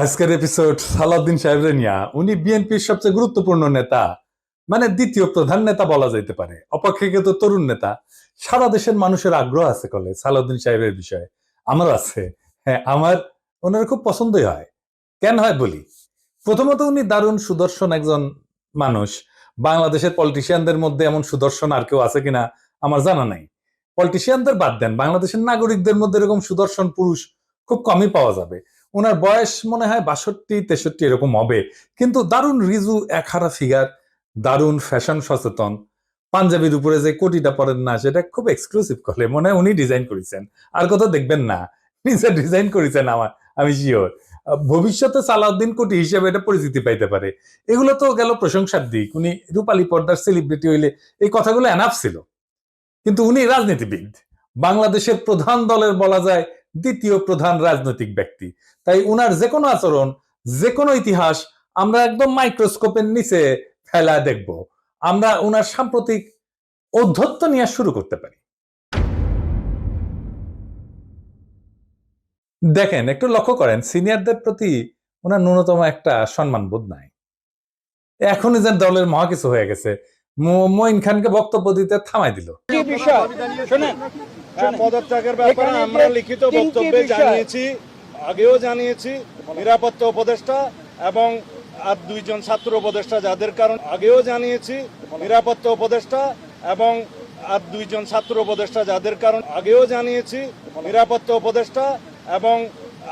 আজকের এপিসোড সালাউদ্দিন সাহেবের নিয়া। উনি বিএনপির সবচেয়ে গুরুত্বপূর্ণ নেতা, মানে দ্বিতীয় প্রধান নেতা বলা যাইতে পারে, অপেক্ষাকৃত তরুণ নেতা। সারা দেশের মানুষের আগ্রহ আছে কলে সালাউদ্দিন সাহেবের বিষয়ে। আমার আছে, হ্যাঁ আমার ওনার খুব পছন্দই হয়। কেন হয় বলি। প্রথমত উনি দারুণ সুদর্শন একজন মানুষ। বাংলাদেশের পলিটিশিয়ানদের মধ্যে এমন সুদর্শন আর কেউ আছে কিনা আমার জানা নাই। পলিটিশিয়ানদের বাদ দেন, বাংলাদেশের নাগরিকদের মধ্যে এরকম সুদর্শন পুরুষ খুব কমই পাওয়া যাবে। ওনার বয়স মনে হয় 62-63 এরকম হবে, কিন্তু দারুণ রিজু একহারা ফিগার, দারুণ ফ্যাশন সচেতন। পাঞ্জাবির উপরে যে কোটিটা পরেন না সেটা খুব এক্সক্লুসিভ করে, মনে হয় উনি ডিজাইন করেছেন, আর কোথাও দেখবেন না। নিজে ডিজাইন করেছেন আমি শিওর। ভবিষ্যতে সালাউদ্দিন কোটি হিসেবে এটা পরিচিতি পাইতে পারে। এগুলো তো গেল প্রশংসার দিক, উনি রূপালী পর্দার সেলিব্রিটি হইলে এই কথাগুলো এনাফ ছিল। কিন্তু উনি রাজনীতিবিদ, বাংলাদেশের প্রধান দলের বলা যায় দ্বিতীয় প্রধান রাজনৈতিক ব্যক্তি। তাই উনার যে কোনো আচরণ, যে কোনো ইতিহাস আমরা একদম মাইক্রোস্কোপের নিচে ফেলা দেখব। আমরা উনার সাম্প্রতিক ঔদ্ধত্য নিয়ে শুরু করতে পারি। দেখেন, একটু লক্ষ্য করেন, সিনিয়রদের প্রতি ওনার ন্যূনতম একটা সম্মান বোধ নাই। এখনই যেন দলের মহা কিছু হয়ে গেছে, মঈন খানকে বক্তব্য দিতে থামাই দিল। পদত্যাগের ব্যাপারে আমরা লিখিত বক্তব্যে জানিয়েছি, আগেও জানিয়েছি। নিরাপত্তা উপদেষ্টা এবং আর দুইজন ছাত্র উপদেষ্টা যাদের কারণ আগেও জানিয়েছি। নিরাপত্তা উপদেষ্টা এবং আর দুইজন ছাত্র উপদেষ্টা যাদের কারণ আগেও জানিয়েছি। নিরাপত্তা উপদেষ্টা এবং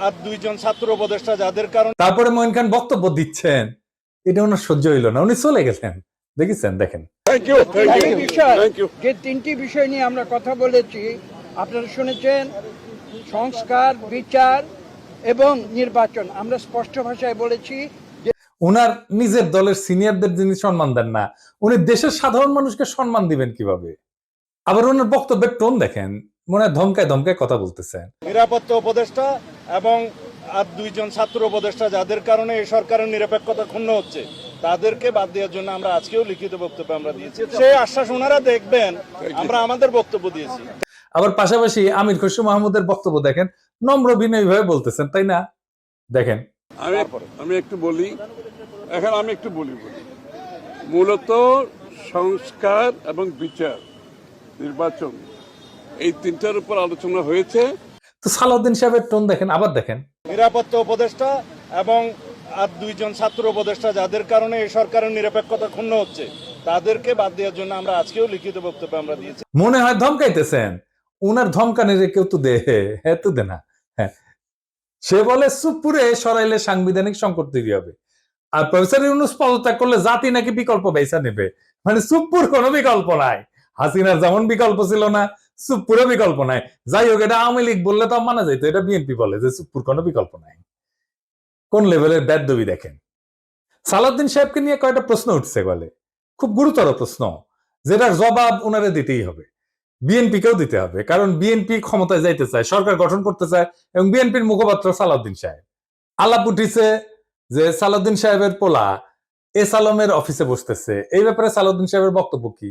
আর দুইজন ছাত্র উপদেষ্টা যাদের কারণ। তারপরে মঈন খান বক্তব্য দিচ্ছেন, এটা ওনার সহ্য হইল না, উনি চলে গেলেন। দেখেছেন, দেখেন। যে তিনটি বিষয় নিয়ে আমরা কথা বলেছি আপনারা শুনেছেন, সংস্কার, বিচার এবং নির্বাচন। আমরা স্পষ্ট ভাষায় বলেছি যে উনার নিজের দলের সিনিয়রদের যিনি সম্মান দেন না, উনি দেশের সাধারণ মানুষকে সম্মান দিবেন কিভাবে? আবার ওনার বক্তব্যের টোন দেখেন, মনে হয় ধমকায় ধমকায় কথা বলতেছেন। নিরাপত্তা উপদেষ্টা এবং আর দুইজন ছাত্র উপদেষ্টা যাদের কারণে এই সরকারের নিরপেক্ষতা ক্ষুণ্ণ হচ্ছে, তাদেরকে বাদ দেওয়ার জন্য আমরা আজকেও লিখিত বক্তব্য আমরা দিয়েছি। সেই আশ্বাস ওনারা দেখবেন, আমরা আমাদের বক্তব্য দিয়েছি। আবার পাশাপাশি আমির খসরু মাহমুদের বক্তব্য দেখেন, নম্র বিনয়ী ভাবে বলতেছেন, তাই না? দেখেন। আমি একটু বলি, মূলত সংস্কার এবং বিচার, নির্বাচন, এই তিনটার উপর আলোচনা হয়েছে। তো সালাউদ্দিন সাহেবের টোন দেখেন, আবার দেখেন। নিরাপত্তা উপদেষ্টা এবং আর দুইজন ছাত্র উপদেষ্টা যাদের কারণে এই সরকারের নিরপেক্ষতা ক্ষুণ্ণ হচ্ছে, তাদেরকে বাদ দেওয়ার জন্য আমরা আজকেও লিখিত বক্তব্য আমরা দিয়েছি। মনে হয় ধমকাইতেছেন। উনার ধমকানের কেউ তো দে, হ্যাঁ তো দে না। হ্যাঁ, সে বলে চুপপুরে সরাইলে সাংবিধানিক সংকট তৈরি হবে, আর প্রফেসর ইউনূস পদত্যাগ করলে জাতি নাকি বিকল্প বেছে নেবে। মানে চুপপুর কোনো বিকল্প নাই। হাসিনার যেমন বিকল্প ছিল না, চুপপুরও বিকল্প নাই। যাই হোক, এটা আওয়ামী লীগ বললে তো মানা যাইতো, এটা বিএনপি বলে যে চুপপুর কোনো বিকল্প নাই। কোন লেভেলের বেদবি দেখেন। সালাউদ্দিন সাহেবকে নিয়ে কয়েকটা প্রশ্ন উঠছে বলে, খুব গুরুতর প্রশ্ন, যেটার জবাব ওনারে দিতেই হবে, বিএনপিকেও দিতে হবে। কারণ বিএনপি ক্ষমতায় যাইতে চায়, সরকার গঠন করতে চায়, এবং বিএনপির মুখপাত্র সালাউদ্দিন সাহেব। আলাপ উঠিছে যে সালাউদ্দিন সাহেবের পোলা এস আলমের অফিসে বসতেছে। এই ব্যাপারে সালাউদ্দিন সাহেবের বক্তব্য কি?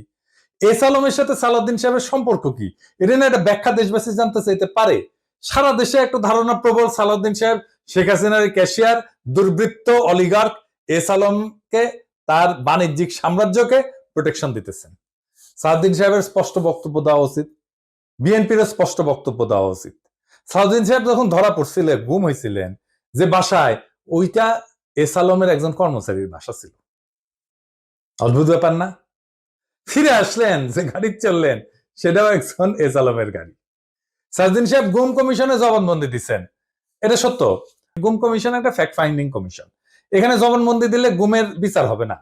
এস আলমের সাথে সালাউদ্দিন সাহেবের সম্পর্ক কি? এটা না একটা ব্যাখ্যা দেশবাসী জানতে চাইতে পারে। সারা দেশে একটা ধারণা প্রবল, সালাউদ্দিন সাহেব শেখ হাসিনার ক্যাশিয়ার, দুর্বৃত্ত অলিগার্ক এস আলমকে, তার বাণিজ্যিক সাম্রাজ্যকে প্রোটেকশন দিতেছেন। সালাউদ্দিন সাহেবের স্পষ্ট বক্তব্য দেওয়া উচিত, বিএনপির স্পষ্ট বক্তব্য দেওয়া উচিত। সালাউদ্দিন সাহেব যখন ধরা পড়ছিলেন, গুম হয়েছিলেন যে বাসায়, ওইটা এস আলমের একজন কর্মচারীর বাসা ছিল। অদ্ভুত ব্যাপার না? ফিরে আসলেন, যে গাড়ি চললেন সেটাও একজন এস আলমের গাড়ি। সালাউদ্দিন সাহেব গুম কমিশনে জবানবন্দি দিচ্ছেন, এটা সত্য। গুম কমিশন একটা ফ্যাক্ট ফাইন্ডিং কমিশন। এখানে জবানবন্দি দিলে গুমের বিচার হবে না,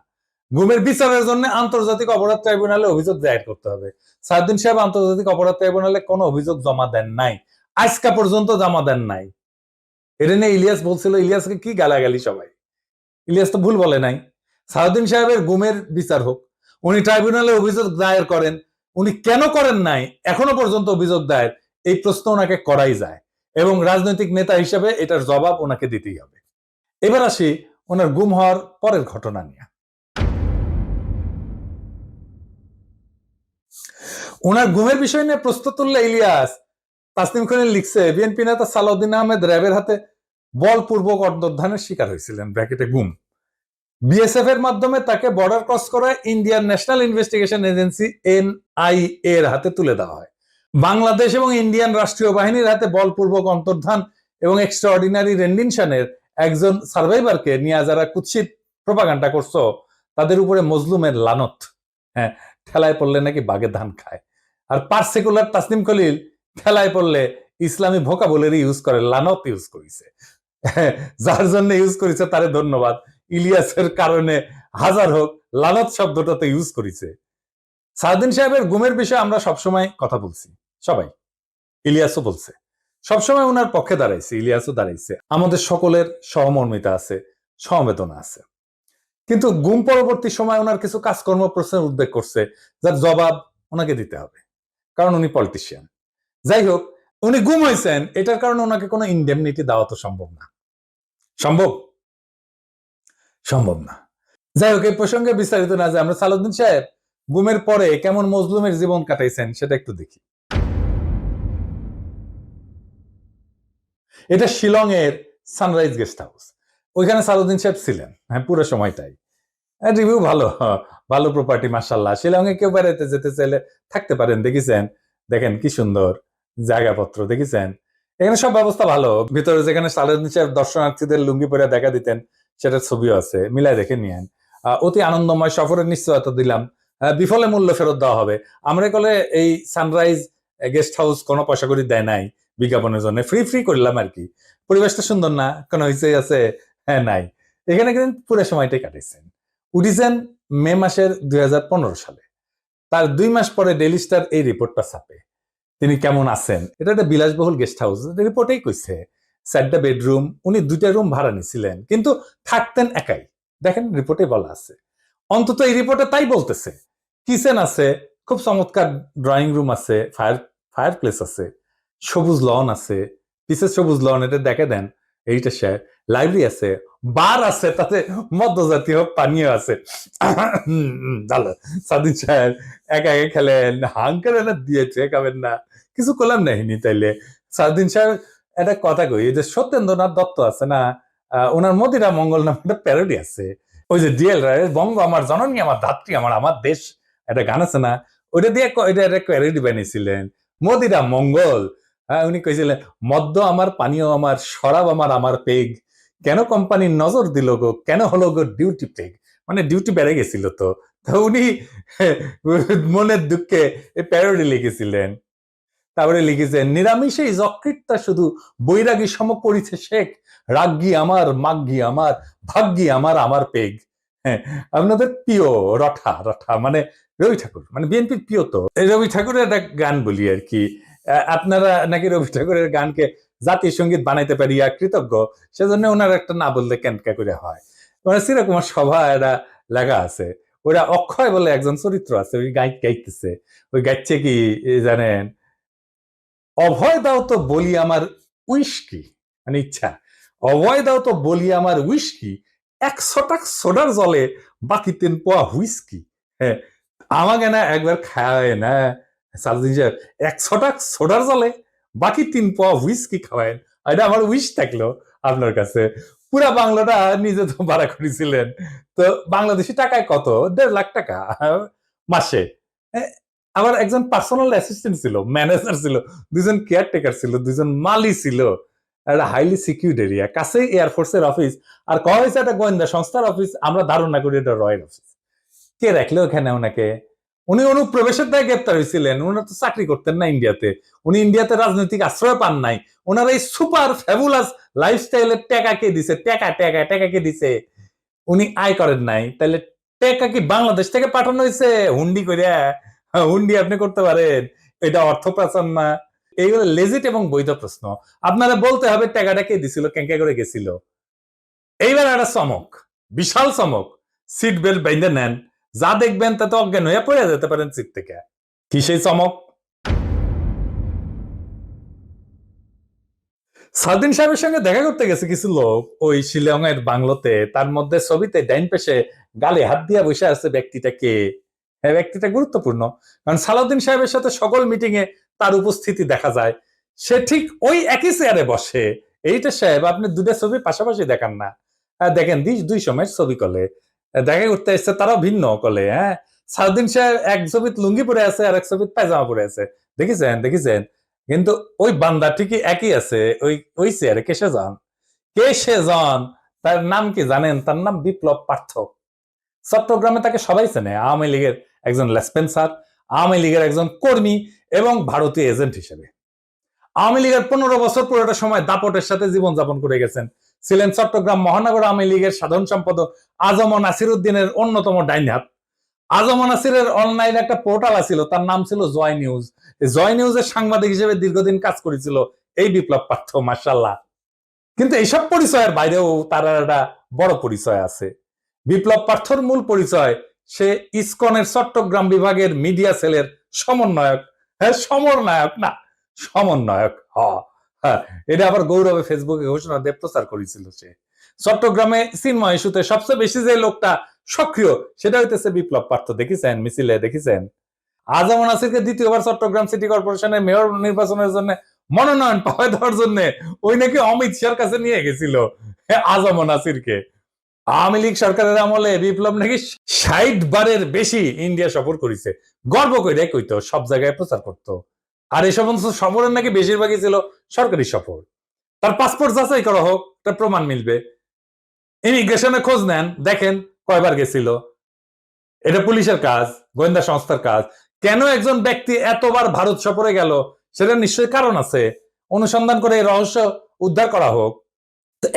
গুমের বিচারের জন্য আন্তর্জাতিক অপরাধ ট্রাইব্যুনালে অভিযোগ দায়ের করতে হবে। সালাউদ্দিন সাহেব আন্তর্জাতিক অপরাধ ট্রাইব্যুনালে কোনো অভিযোগ জমা দেন নাই, আজকা পর্যন্ত জমা দেন নাই। এটা নিয়ে ইলিয়াস বলছিল, ইলিয়াসকে কি গালাগালি সবাই। ইলিয়াস তো ভুল বলে নাই। সালাউদ্দিন সাহেবের গুমের বিচার হোক, উনি ট্রাইব্যুনালে অভিযোগ দায়ের করেন। উনি কেন করেন নাই এখনো পর্যন্ত অভিযোগ দায়ের, এই প্রশ্ন ওনাকে করাই যায়, এবং রাজনৈতিক নেতা হিসেবে এটার জবাব ওনাকে দিতেই হবে। এবার আসি ওনার গুম হওয়ার পরের ঘটনা নিয়ে। ওনার গুমের বিষয় নিয়ে প্রশ্ন তুললে ইলিয়াস, তাসনিম খান লিখছে, বিএনপি নেতা সালাউদ্দিন আহমেদ র্যাবের হাতে বলপূর্বক অন্তর্ধানের শিকার হয়েছিলেন, ব্র্যাকেটে গুম। বিএসএফ এর মাধ্যমে তাকে বর্ডার ক্রস করে Indian national investigation agency NIA এর হাতে তুলে দেওয়া হয়। বাংলাদেশ এবং ইন্ডিয়ান রাষ্ট্রীয় বাহিনীর হাতে বলপূর্বক অন্তর্ধান এবং এক্সট্রাঅর্ডিনারি রেন্ডিশনের একজন সার্ভাইভারকে নিয়ে যারা কুৎসিত প্রপাগান্ডা করছো, তাদের উপরে মজলুমের লানত। হ্যাঁ, ঠেলায় পড়লে নাকি বাঘে ধান খায়। আর পার্সিকুলার তাসনিম খলিল ঠেলায় পড়লে ইসলামী ভোকাবুলারি ইউজ করে, লানত ইউজ করেছে। যার জন্য ইউজ করেছে তারে ধন্যবাদ। ইলিয়াসের কারণে হাজার হোক, লানত শব্দটা তো ইউজ করেছে। সাউদ্দিন সাহেবের গুমের বিষয়ে আমরা সবসময় কথা বলছি, সবাই, ইলিয়াসও বলছে, সবসময় ওনার পক্ষে দাঁড়াইছে, ইলিয়াসও দাঁড়াইছে। আমাদের সকলের সহমর্মিতা আছে, সমবেদনা আছে। কিন্তু গুম পরবর্তী সময় ওনার কিছু কাজকর্ম প্রশ্নের উদ্বেগ করছে, যার জবাব ওনাকে দিতে হবে, কারণ উনি পলিটিশিয়ান। যাই হোক, উনি গুম হয়েছেন, এটার কারণে ওনাকে কোনো ইনডেমনিটি দেওয়া তো সম্ভব না। সম্ভব না। যাই হোক, এই প্রসঙ্গে বিস্তারিত না যে আমরা সালাউদ্দিন সাহেব গুমের পরে কেমন মজলুমের জীবন কাটাইছেন সেটা একটু দেখি। এটা শিলং এর সানরাইজ গেস্ট হাউস। ওইখানে সালাউদ্দিন সাহেব ছিলেন, হ্যাঁ, পুরো সময়টাই। রিভিউ ভালো, ভালো প্রপার্টি, মাশাআল্লাহ। শিলং এ কেউ বেড়াইতে যেতে চাইলে থাকতে পারেন, দেখেছেন? দেখেন কি সুন্দর জায়গাপত্র, দেখেছেন? এখানে সব ব্যবস্থা ভালো। ভিতরে যেখানে সালাউদ্দিন সাহেব দর্শনার্থীদের লুঙ্গি পরে দেখা দিতেন, সেটার ছবিও আছে, মিলাই দেখে নিয়েন। অতি আনন্দময় সফরের নিশ্চয়তা দিলাম, বিফলে মূল্য ফেরত দেওয়া হবে। আমরা কলে এই সানরাইজ গেস্ট হাউস কোনো পয়সা করে দেয় নাই বিজ্ঞাপনের জন্য, ফ্রি করলাম আর কি। পরিবেশটা সুন্দর না? কোনো হইচই আছে? হ্যাঁ, নাই। এখানে কিন্তু পুরো সময়টাই কাটাইছেন। উঠিছেন মে মাসের 2015 সালে। তার 2 মাস পরে ডেইলি স্টার এই রিপোর্টটা ছাপে, তিনি কেমন আছেন। এটা একটা বিলাসবহুল গেস্ট হাউস, রিপোর্টেই কইছে। 4টা বেডরুম, উনি 2টা রুম ভাড়া নিছিলেন, কিন্তু থাকতেন একাই। দেখেন রিপোর্টে বলা আছে, অন্তত এই রিপোর্টে তাই বলতেছে। কিচেন আছে, খুব চমৎকার ড্রয়িং রুম আছে, ফায়ার প্লেস আছে, সবুজ লন আছে, পিসের সবুজ লন, এটা দেখে দেন। এইটা সে লাইব্রেরি আছে, বার আছে, তাতে মদ্যজাতীয় পানীয় আছে। ভালো। সাদিন সাহেব একা খেলেন, হাঙ্কার দিয়েছে, খাবেন না, কিছু করলাম নাহিনি। তাইলে সাদিন সাহেব একটা কথা কই, যে সত্যেন্দ্রনাথ দত্ত আছে না, ওনার মদিরা মঙ্গল নামে একটা প্যারোডি আছে। ওই যে ডিএল রায়ের বঙ্গ আমার জননী, আমার ধাত্রী, আমার দেশ, একটা গান আছে না, ওইটা দিয়ে এটা একটা প্যারোডি বানিয়েছিলেন, মদিরা মঙ্গল। উনি কইছিলেন, মদ্য আমার, পানীয় আমার, শরাব আমার পেগ, কেন কোম্পানির নজর দিল গো, কেন হলো গো ডিউটি পেগ। মানে ডিউটি বেড়ে গেছিল তো উনি মনের দুঃখে এই প্যারোডি লিখেছিলেন। তারপরে লিখেছেন, নিরামিষেই যকৃতটা শুধু বৈরাগী সম করিছে শেখ, রাগ্গি আমার, মাগ্গি আমার, ভাগ্যি আমার পেগ। হ্যাঁ, আপনাদের প্রিয় রঠা মানে রবি ঠাকুর, মানে বিএনপির প্রিয় তো রবি ঠাকুরের একটা গান বলি আর কি। আপনারা নাকি রবি ঠাকুরের গানকে জাতীয় সঙ্গীত বানাইতে পারিয়া কৃতজ্ঞ, সেজন্য ওনার একটা না বললে কেনকা করে হয়। মানে চিরকুমার সভা এটা লেখা আছে, ওরা অক্ষয় বলে একজন চরিত্র আছে, ওই গাইতেছে, ওই গাইছে কি জানেন, অভয় দাও তো বলি আমার উইস্কি, মানে ইচ্ছা, অভয় দাও তো বলি আমার উইস্কি, 100 টাকা সোডার জলে বাকি 3 পোয়া হুইস্কি। হ্যাঁ, আমাকে না একবার খাওয়ায় না সালদিন সাহেব, 100 টাকা সোডার জলে বাকি 3 পোয়া হুইস্কি খাওয়ায়। এটা আমার উইশ থাকলো আপনার কাছে। পুরা বাংলাটা নিজে তো ভাড়া করেছিলেন, তো বাংলাদেশি টাকায় কত? 1.5 লাখ টাকা মাসে। আমার একজন পার্সোনাল অ্যাসিস্ট্যান্ট ছিল, ম্যানেজার ছিল, 2জন কেয়ারটেকার ছিল, 2জন মালি ছিল। একটা হাইলি সিকিউর্ড এরিয়া, কাছে এয়ারফোর্সের অফিস, আর কয়া হয়েছে একটা গোয়েন্দা সংস্থার অফিস। আমরা ধারণা করি এটা রয়ের অফিস। কে রাখলো ওখানে ওনাকে? উনি অনুপ্রবেশের দায়ে গ্রেপ্তার হয়েছিলেন। উনি তো চাকরি করতেন না ইন্ডিয়াতে, উনি ইন্ডিয়াতে রাজনৈতিক আশ্রয় পান নাই। ওনার এই সুপার ফ্যাবুলাস লাইফস্টাইলের টাকা কে দিছে? টাকা কে দিছে? উনি আয় করেন নাই, তাহলে টাকা কি বাংলাদেশ থেকে পাঠানো হয়েছে হুন্ডি করিয়া? হুন্ডি আপনি করতে পারেন, এটা অর্থ পাচার না? এইগুলো লেজিট এবং বৈধ প্রশ্ন। আপনারা বলতে হবে টাকাটা কে দিছিল, কেঙ্কা করে গেছিল। এইবার একটা চমক, বিশাল চমক, সিট বেল্ট বাইন্ধে নেন, যা দেখবেন তাতে অজ্ঞান হয়ে পড়ে যেতে পারেন সিট থেকে। কি সেই চমক? সাউদ্দিন সাহেবের সঙ্গে দেখা করতে গেছে কিছু লোক ওই শিলং এর বাংলোতে। তার মধ্যে ছবিতে ডাইন পেশে গালে হাত দিয়া বসে আছে ব্যক্তিটা কে? হ্যাঁ, ব্যক্তিটা গুরুত্বপূর্ণ, কারণ সালাউদ্দিন সাহেবের সাথে সকল মিটিং এ তার উপস্থিতি দেখা যায়। সে ঠিক ওই একই চেয়ারে বসে এইটা সাহেব আপনি দুটা ছবি পাশাপাশি দেখান না। দেখেন দুই সময়ের ছবি কলে দেখা করতে এসছে, তারাও ভিন্ন কলে। হ্যাঁ, সাউদ্দিন সাহেব এক ছবিত লুঙ্গি পরে আছে আর এক ছবিত পায়জামা পরে আছে, দেখেছেন। কিন্তু ওই বান্দা ঠিকই একই আছে ওই চেয়ারে। কে সে জন তার নাম কি জানেন? তার নাম বিপ্লব পার্থ। চট্টগ্রামে তাকে সবাই চেনে, আওয়ামী লীগের একজন লেসপেন্সার, আওয়ামী লীগের একজন কর্মী এবং ভারতীয় এজেন্ট হিসেবে। আওয়ামী লীগের 15 বছর পুরোটা সময় দাপটের সাথে জীবনযাপন করে গেছেন। ছিলেন চট্টগ্রাম মহানগর আওয়ামী লীগের সাধারণ সম্পাদক আজম নাসির উদ্দিনের অন্যতম ডাইন হাত। আজম নাসিরের অনলাইন একটা পোর্টাল ছিল, তার নাম ছিল জয় নিউজ। জয় নিউজের সাংবাদিক হিসেবে দীর্ঘদিন কাজ করেছিল এই বিপ্লব পার্থ, মাশাআল্লাহ। কিন্তু এইসব পরিচয়ের বাইরেও তার একটা বড় পরিচয় আছে। বিপ্লব পার্থর মূল পরিচয়, সে ইসকনের চট্টগ্রাম বিভাগের মিডিয়া সেলের সমন্বয়ক। হ্যাঁ, সমন্বয়ক না, সমন্বয়ক। হ্যাঁ, এটা আবার গৌরবে ফেসবুকে ঘোষণা দিয়ে প্রচার করেছিল সে। চট্টগ্রামে চিন্ময় ইস্যুতে সবচেয়ে বেশি যে লোকটা সক্রিয়, সেটা হইতেছে বিপ্লব পার্থ। দেখেছেন মিছিলে, দেখেছেন। আজম নাসিরকে দ্বিতীয়বার চট্টগ্রাম সিটি কর্পোরেশনের মেয়র নির্বাচনের জন্য মনোনয়ন পাওয়া দেওয়ার জন্য ওই নাকি অমিত শাহর কাছে নিয়ে গেছিল আজম নাসিরকে। আওয়ামী লীগ সরকারের আমলে বিপ্লব নাকি 60 বারের বেশি ইন্ডিয়া সফর করেছে। গর্ব করে কইতো, সব জায়গায় প্রচার করতো। আর এই সমস্ত সফরের নাকি বেশিরভাগই ছিল সরকারি সফর। তার পাসপোর্ট যাচাই করা হোক, তার প্রমাণ মিলবে। ইমিগ্রেশনে খোঁজ নেন, দেখেন কয়বার গেছিল। এটা পুলিশের কাজ, গোয়েন্দা সংস্থার কাজ। কেন একজন ব্যক্তি এতবার ভারত সফরে গেল, সেটা নিশ্চয়ই কারণ আছে। অনুসন্ধান করে এই রহস্য উদ্ধার করা হোক।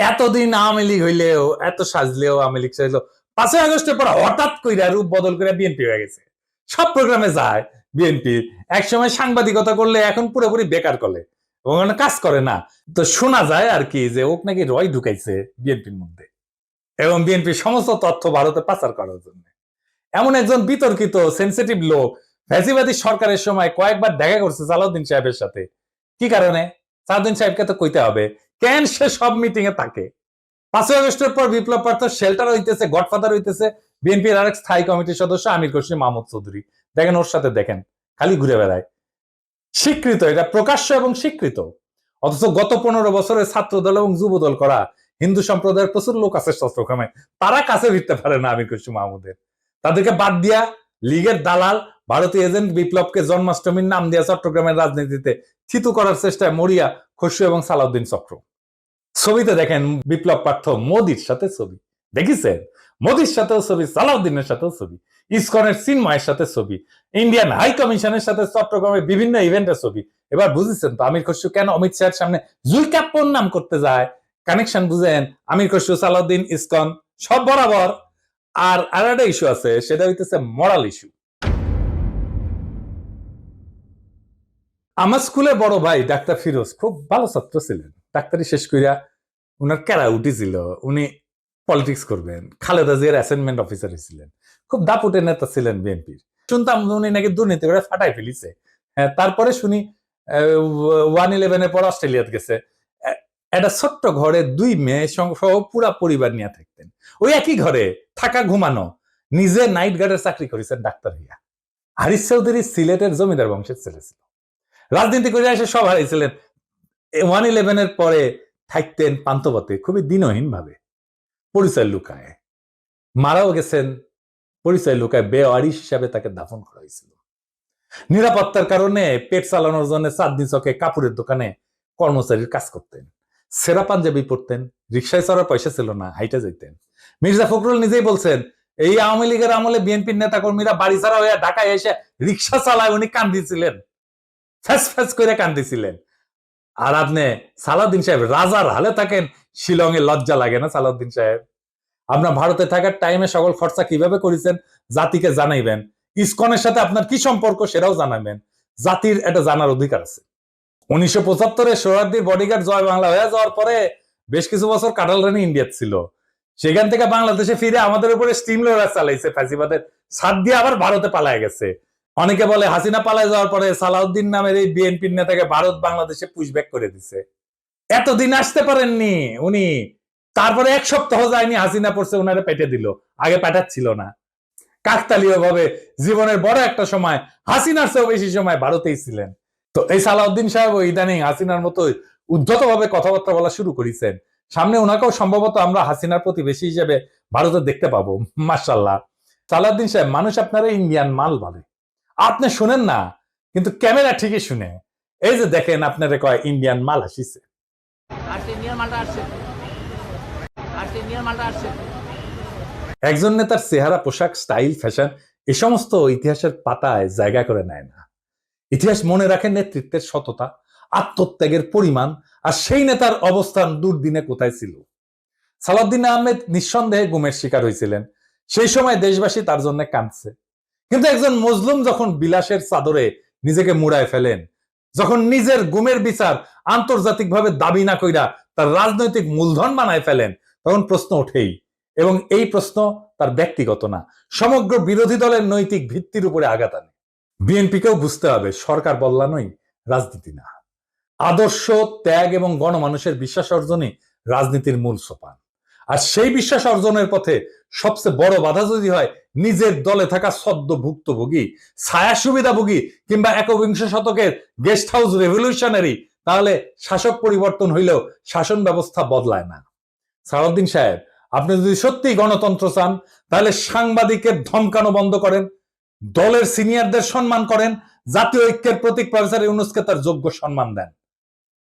এতদিন আওয়ামী লীগ হইলেও, এত সাজলেও আওয়ামী লীগ সাজলো, 5ই আগস্টের পর হঠাৎ কইরা রূপ বদল করে বিএনপি হয়ে গেছে। সব প্রোগ্রামে যায় বিএনপি। একসময় সাংবাদিকতা করলে এখন পুরোপুরি বেকার করে, ওখানে কাজ করে না। তো শোনা যায় আর কি যে ওক নাকি রয় ঢুকাইছে বিএনপির মধ্যে, এবং বিএনপির সমস্ত তথ্য ভারতে পাচার করার জন্য। এমন একজন বিতর্কিত সেন্সিটিভ লোক ফ্যাসিবাদী সরকারের সময় কয়েকবার দেখা করছে সালাউদ্দিন সাহেবের সাথে। কি কারণে? সালাউদ্দিন সাহেবকে তো কইতে হবে কেন সে সব মিটিং এ থাকে। 5ই আগস্টের পর বিপ্লব পার্থ শেল্টার হইতেছে, গডফাদার হইতেছে বিএনপির আরেক স্থায়ী কমিটির সদস্য আমির খসরু মাহমুদ চৌধুরী। দেখেন ওর সাথে, দেখেন খালি ঘুরে বেড়ায়। স্বীকৃত, এটা প্রকাশ্য এবং স্বীকৃত। অথচ গত 15 বছরে ছাত্র দল এবং যুব দল করা হিন্দু সম্প্রদায়ের প্রচুর লোক আছে চট্টগ্রামে, তারা কাছে ফিরতে পারে না আমির খসরু মাহমুদের। তাদেরকে বাদ দিয়া লীগের দালাল ভারতীয় এজেন্ট বিপ্লবকে জন্মাষ্টমীর নাম দিয়া চট্টগ্রামের রাজনীতিতে থিতু করার চেষ্টায় মরিয়া খসরু এবং সালাউদ্দিন চক্র। ছবিতে দেখেন বিপ্লব পার্থ মোদির সাথে ছবি, দেখেছেন? মোদির সাথেও ছবি, সালাউদ্দিনের সাথেও ছবি, ইসকনের চিন্ময়ের সাথে ছবি, ইন্ডিয়ান হাই কমিশনের সাথে চট্টগ্রামের বিভিন্ন ইভেন্টের ছবি। এবার বুঝেছেন তো আমির খসরু কেন অমিত শাহের সামনে জুইকাপ্পর নাম করতে যায়। কানেকশন বুঝেন? আমির খসরু, সালাউদ্দিন, ইসকন সব বরাবর। আর একটা ইস্যু আছে, সেটা হইতেছে মরাল ইস্যু। আমার স্কুলে বড় ভাই ডাক্তার ফিরোজ খুব ভালো ছাত্র ছিলেন। ডাক্তারি শেষ কইরা উনার ক্যারা উঠেছিল, উনি পলিটিক্স করবেন। খালেদা জিয়ার অ্যাসাইনমেন্ট অফিসার ছিলেন, খুব দাপুটের নেতা ছিলেন বিএনপির। শুনতাম উনি নাকি দুর্নীতি করে ফাটাই ফেলিছে। হ্যাঁ, তারপরে শুনি 1/11 পর অস্ট্রেলিয়াতে গেছে। একটা ছোট্ট ঘরে 2 মেয়ে সহ পুরা পরিবার নিয়ে থাকতেন। ওই একই ঘরে থাকা, ঘুমানো। নিজে নাইট গার্ডের চাকরি করেছেন ডাক্তার হইয়া। হারিস চৌধুরী সিলেটের জমিদার বংশের ছেলে ছিল। রাজনীতি করে এসে সব হারিয়েছিলেন। 1/11 পরে থাকতেন পান্তপথে, খুবই দিনহীন ভাবে, পরিচয় লুকায়। মারাও গেছেন পরিচয় লুকায়, বেওয়ারিশ হিসাবে তাকে দাফন করা হয়েছিল। নিরাপত্তার কারণে পেট চালানোর জন্য চাঁদনি চকে কাপড়ের দোকানে কর্মচারীর কাজ করতেন। সেরা পাঞ্জাবি পরতেন, রিক্সায় চড়ার পয়সা ছিল না, হাইটে যেতেন। মির্জা ফখরুল নিজেই বলছেন, এই আওয়ামী লীগের আমলে বিএনপির নেতা কর্মীরা বাড়ি ছাড়া হয়ে ঢাকায় এসে রিক্সা চালায়, উনি কান্দিছিলেন, ফ্যাস ফ্যাস করে কান্দিছিলেন। আর আপনি সালাউদ্দিন সাহেব রাজার হালে থাকেন, শিলংয়ে লজ্জা লাগে না সালাউদ্দিন সাহেব? আপনার ভারতে থাকার টাইমে সকল খরচা কিভাবে করেছেন জাতিকে জানাইবেন। ইসকনের সাথে আপনার কি সম্পর্ক সেটাও জানাবেন। জাতির এটা জানার অধিকার আছে। 1975-এ সোহরাওয়ার্দীর বডিগার্ড জয় বাংলা হয়ে যাওয়ার পরে বেশ কিছু বছর কাটাল রানী ইন্ডিয়াতে ছিল। সেখান থেকে বাংলাদেশে ফিরে আমাদের উপরে স্টিম লোডার চালাইছে ফ্যাসিবাদের সাথ দিয়ে, আবার ভারতে পালায় গেছে। অনেকে বলে হাসিনা পালায় যাওয়ার পরে সালাউদ্দিন নামের এই বিএনপির নেতাকে ভারত বাংলাদেশে পুশব্যাক করে দিছে। এতদিন আসতে পারেননি উনি, তারপরে 1 সপ্তাহ যায়নি হাসিনা পড়ছে ওনারে পেটে দিল, আগে পেটাচ্ছিল না। কাকতালীয় ভাবে জীবনের বড় একটা সময় হাসিনার চেয়েও বেশি সময় ভারতেই ছিলেন। তো এই সালাউদ্দিন সাহেব ইদানিং হাসিনার মতো উদ্ধতভাবে কথাবার্তা বলা শুরু করেছেন। সামনে ওনাকেও সম্ভবত আমরা হাসিনার প্রতিবেশী হিসেবে ভারতে দেখতে পাবো। মাশাআল্লাহ। সালাউদ্দিন সাহেব, মানুষ আপনারা ইন্ডিয়ান মাল বলে, আপনি শুনেন না, কিন্তু ক্যামেরা ঠিকই শুনে। এই যে দেখেন, আপনারা কয় ইন্ডিয়ান মাল আসিছে। একজন নেতার চেহারা, পোশাক, স্টাইল, ফ্যাশন এ সমস্ত ইতিহাসের পাতায় জায়গা করে নেয় না। ইতিহাস মনে রাখে নেতৃত্বের সততা, আত্মত্যাগের পরিমাণ, আর সেই নেতার অবস্থান দুর্দিনে কোথায় ছিল। সালাউদ্দিন আহমেদ নিঃসন্দেহে গুমের শিকার হয়েছিলেন। সেই সময় দেশবাসী তার জন্য কাঁদছে। কিন্তু একজন মজলুম যখন বিলাসের চাদরে নিজেকে মুড়ায় ফেলেন, যখন নিজের গুমের বিচার আন্তর্জাতিকভাবে দাবি না কইরা তার রাজনৈতিক মূলধন বানায় ফেলেন, তখন প্রশ্ন ওঠেই। এবং এই প্রশ্ন তার ব্যক্তিগত না, সমগ্র বিরোধী দলের নৈতিক ভিত্তির উপরে আঘাত আনে। বিএনপিকেও বুঝতে হবে, সরকার বদলানোই রাজনীতি না। আদর্শ, ত্যাগ এবং গণমানুষের বিশ্বাস অর্জনই রাজনীতির মূল সোপান। আর সেই বিশ্বাস অর্জনের পথে সবচেয়ে বড় বাধা যদি হয় নিজের দলে থাকা সদ্য ভুক্তভোগী, ছায়া সুবিধাভোগী কিংবা একবিংশ শতকের গেস্ট হাউস রেভলিউশনারি, তাহলে শাসক পরিবর্তন হইলেও শাসন ব্যবস্থা বদলায় না। সালাউদ্দিন সাহেব, আপনি যদি সত্যি গণতন্ত্র চান, তাহলে সাংবাদিকের ধমকানো বন্ধ করেন, দলের সিনিয়রদের সম্মান করেন, জাতীয় ঐক্যের প্রতীক প্রফেসর ইউনূসকে তার যোগ্য সম্মান দেন,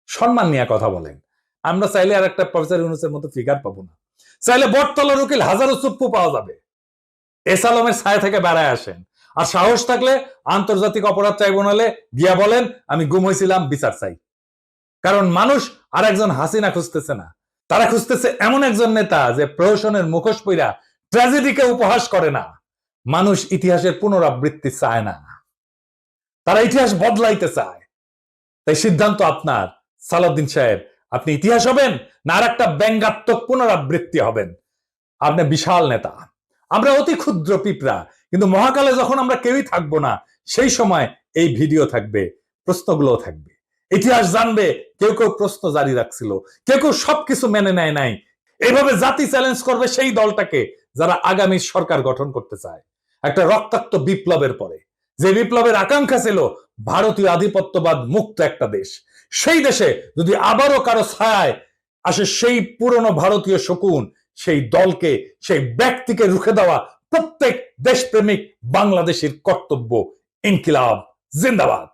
সম্মান নিয়ে কথা বলেন। আমরা চাইলে আর একটা প্রফেসর ইউনূসের মতো ফিগার পাবো না। চাইলে বটতলার উকিল হাজারো চুপ্পু পাওয়া যাবে। এস আলমের ছায়া থেকে বেড়ায় আসেন। আর সাহস থাকলে আন্তর্জাতিক অপরাধ ট্রাইব্যুনালে গিয়া বলেন, আমি গুম হয়েছিলাম, বিচার চাই। কারণ মানুষ আর একজন হাসিনা খুঁজতেছে না, তারা খুঁজতেছে এমন একজন নেতা যে প্রহসনের মুখোশ পইরা ট্র্যাজেডিকে উপহাস করে না। মানুষ ইতিহাসের পুনরাবৃত্তি চায় না, তারা ইতিহাস বদলাইতে চায়। তাই সিদ্ধান্ত আপনার সালাউদ্দিন সাহেব, আপনি ইতিহাস হবেন না আর একটা ব্যঙ্গাত্মক পুনরাবৃত্তি হবেন। আপনি বিশাল নেতা, আমরা অতি ক্ষুদ্র পিঁপড়া, কিন্তু মহাকালে যখন আমরা কেউই থাকবো না, সেই সময় এই ভিডিও থাকবে, প্রশ্নগুলো থাকবে, ইতিহাস জানবে। কেউ কেউ প্রশ্ন জারি রাখছিল, কেউ কেউ সবকিছু মেনে নেয় নাই। এইভাবে জাতি চ্যালেঞ্জ করবে সেই দলটাকে যারা আগামী সরকার গঠন করতে চায় একটা রক্তাক্ত বিপ্লবের পরে, যে বিপ্লবের আকাঙ্ক্ষা ছিল ভারতীয় আধিপত্যবাদ মুক্ত একটা দেশ। সেই দেশে যদি আবারও কারো ছায়ায় আসে সেই পুরনো ভারতীয় শকুন, সেই দলকে, সেই ব্যক্তিকে রুখে দেওয়া প্রত্যেক দেশপ্রেমিক বাংলাদেশের কর্তব্য। ইনকিলাব জিন্দাবাদ।